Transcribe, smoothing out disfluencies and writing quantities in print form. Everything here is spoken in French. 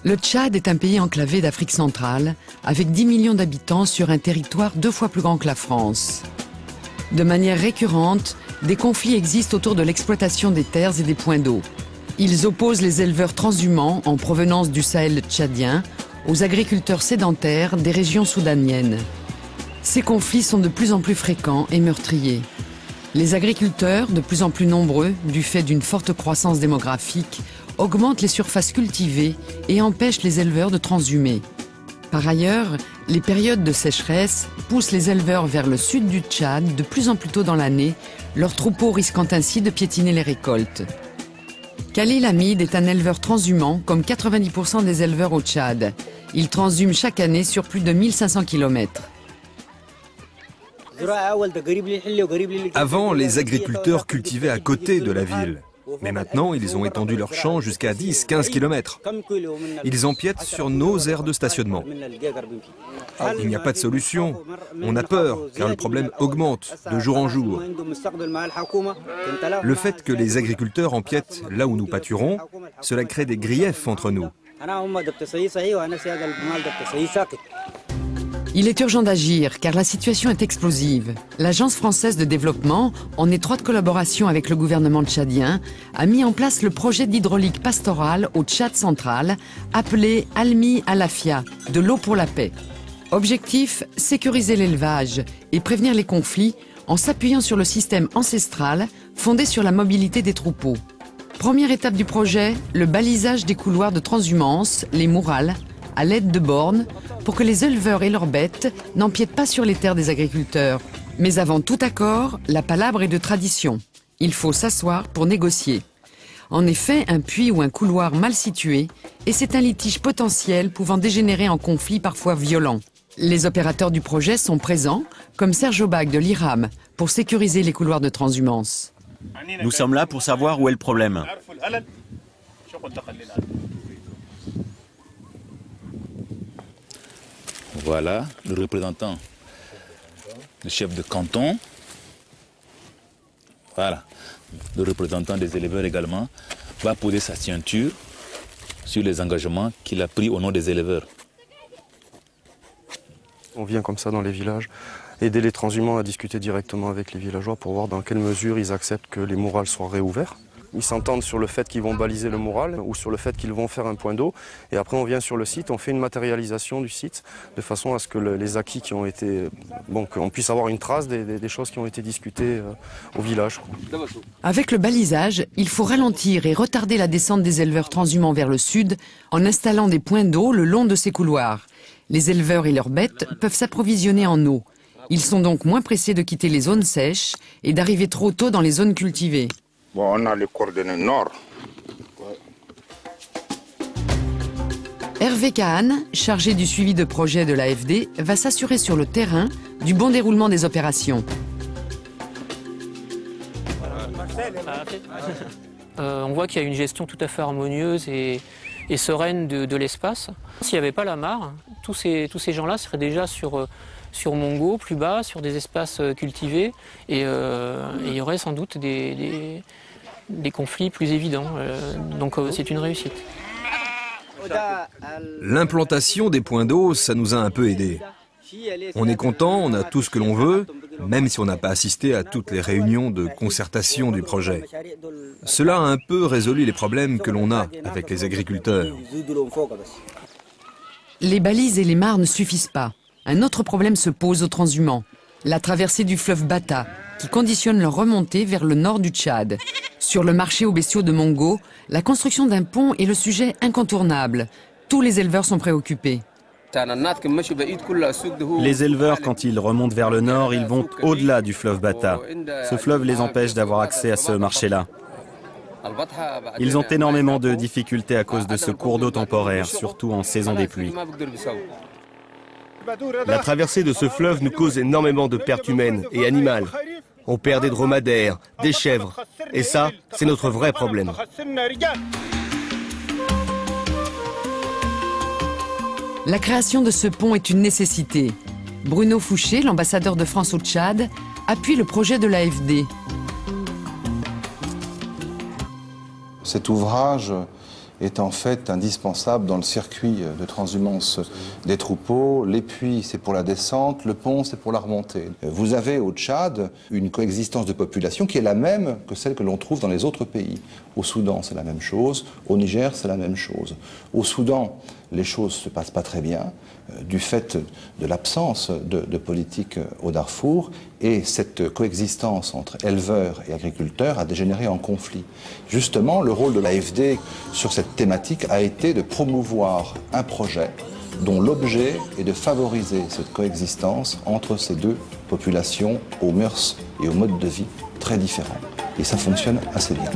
Le Tchad est un pays enclavé d'Afrique centrale, avec 10 millions d'habitants sur un territoire 2 fois plus grand que la France. De manière récurrente, des conflits existent autour de l'exploitation des terres et des points d'eau. Ils opposent les éleveurs transhumants en provenance du Sahel tchadien aux agriculteurs sédentaires des régions soudaniennes. Ces conflits sont de plus en plus fréquents et meurtriers. Les agriculteurs, de plus en plus nombreux, du fait d'une forte croissance démographique, augmentent les surfaces cultivées et empêchent les éleveurs de transhumer. Par ailleurs, les périodes de sécheresse poussent les éleveurs vers le sud du Tchad de plus en plus tôt dans l'année, leurs troupeaux risquant ainsi de piétiner les récoltes. Khalil Hamid est un éleveur transhumant, comme 90% des éleveurs au Tchad. Il transhume chaque année sur plus de 1500 km. Avant, les agriculteurs cultivaient à côté de la ville. Mais maintenant, ils ont étendu leurs champs jusqu'à 10-15 km. Ils empiètent sur nos aires de stationnement. Il n'y a pas de solution. On a peur, car le problème augmente de jour en jour. Le fait que les agriculteurs empiètent là où nous pâturons, cela crée des griefs entre nous. Il est urgent d'agir car la situation est explosive. L'Agence française de développement, en étroite collaboration avec le gouvernement tchadien, a mis en place le projet d'hydraulique pastorale au Tchad central, appelé Almi Alafia, de l'eau pour la paix. Objectif, sécuriser l'élevage et prévenir les conflits en s'appuyant sur le système ancestral fondé sur la mobilité des troupeaux. Première étape du projet, le balisage des couloirs de transhumance, les mourals, à l'aide de bornes, pour que les éleveurs et leurs bêtes n'empiètent pas sur les terres des agriculteurs. Mais avant tout accord, la palabre est de tradition. Il faut s'asseoir pour négocier. En effet, un puits ou un couloir mal situé, et c'est un litige potentiel pouvant dégénérer en conflit parfois violent. Les opérateurs du projet sont présents, comme Serge Aubag de l'IRAM, pour sécuriser les couloirs de transhumance. Nous sommes là pour savoir où est le problème. Voilà le représentant, le chef de canton. Voilà, le représentant des éleveurs également va poser sa ceinture sur les engagements qu'il a pris au nom des éleveurs. On vient comme ça dans les villages, aider les transhumants à discuter directement avec les villageois pour voir dans quelle mesure ils acceptent que les mourals soient réouverts. Ils s'entendent sur le fait qu'ils vont baliser le mural ou sur le fait qu'ils vont faire un point d'eau. Et après, on vient sur le site, on fait une matérialisation du site de façon à ce que les acquis qui ont été... Bon, qu'on puisse avoir une trace des choses qui ont été discutées au village. Avec le balisage, il faut ralentir et retarder la descente des éleveurs transhumants vers le sud en installant des points d'eau le long de ces couloirs. Les éleveurs et leurs bêtes peuvent s'approvisionner en eau. Ils sont donc moins pressés de quitter les zones sèches et d'arriver trop tôt dans les zones cultivées. Bon, on a les coordonnées nord. Hervé Kahn, chargé du suivi de projet de l'AFD, va s'assurer sur le terrain du bon déroulement des opérations. On voit qu'il y a une gestion tout à fait harmonieuse et sereine de l'espace. S'il n'y avait pas la mare, tous ces gens-là seraient déjà sur Mongo, plus bas, sur des espaces cultivés, et il y aurait sans doute des conflits plus évidents. Donc c'est une réussite. L'implantation des points d'eau, ça nous a un peu aidés. On est content, on a tout ce que l'on veut, même si on n'a pas assisté à toutes les réunions de concertation du projet. Cela a un peu résolu les problèmes que l'on a avec les agriculteurs. Les balises et les mares ne suffisent pas. Un autre problème se pose aux transhumants, la traversée du fleuve Bata, qui conditionne leur remontée vers le nord du Tchad. Sur le marché aux bestiaux de Mongo, la construction d'un pont est le sujet incontournable. Tous les éleveurs sont préoccupés. Les éleveurs, quand ils remontent vers le nord, ils vont au-delà du fleuve Bata. Ce fleuve les empêche d'avoir accès à ce marché-là. Ils ont énormément de difficultés à cause de ce cours d'eau temporaire, surtout en saison des pluies. La traversée de ce fleuve nous cause énormément de pertes humaines et animales. On perd des dromadaires, des chèvres. Et ça, c'est notre vrai problème. La création de ce pont est une nécessité. Bruno Fouché, l'ambassadeur de France au Tchad, appuie le projet de l'AFD. Cet ouvrage est en fait indispensable dans le circuit de transhumance des troupeaux. Les puits, c'est pour la descente, le pont, c'est pour la remontée. Vous avez au Tchad une coexistence de population qui est la même que celle que l'on trouve dans les autres pays. Au Soudan, c'est la même chose. Au Niger, c'est la même chose. Au Soudan, les choses ne se passent pas très bien du fait de l'absence de politique au Darfour, et cette coexistence entre éleveurs et agriculteurs a dégénéré en conflit. Justement, le rôle de l'AFD sur cette thématique a été de promouvoir un projet dont l'objet est de favoriser cette coexistence entre ces deux populations aux mœurs et aux modes de vie très différents. Et ça fonctionne assez bien.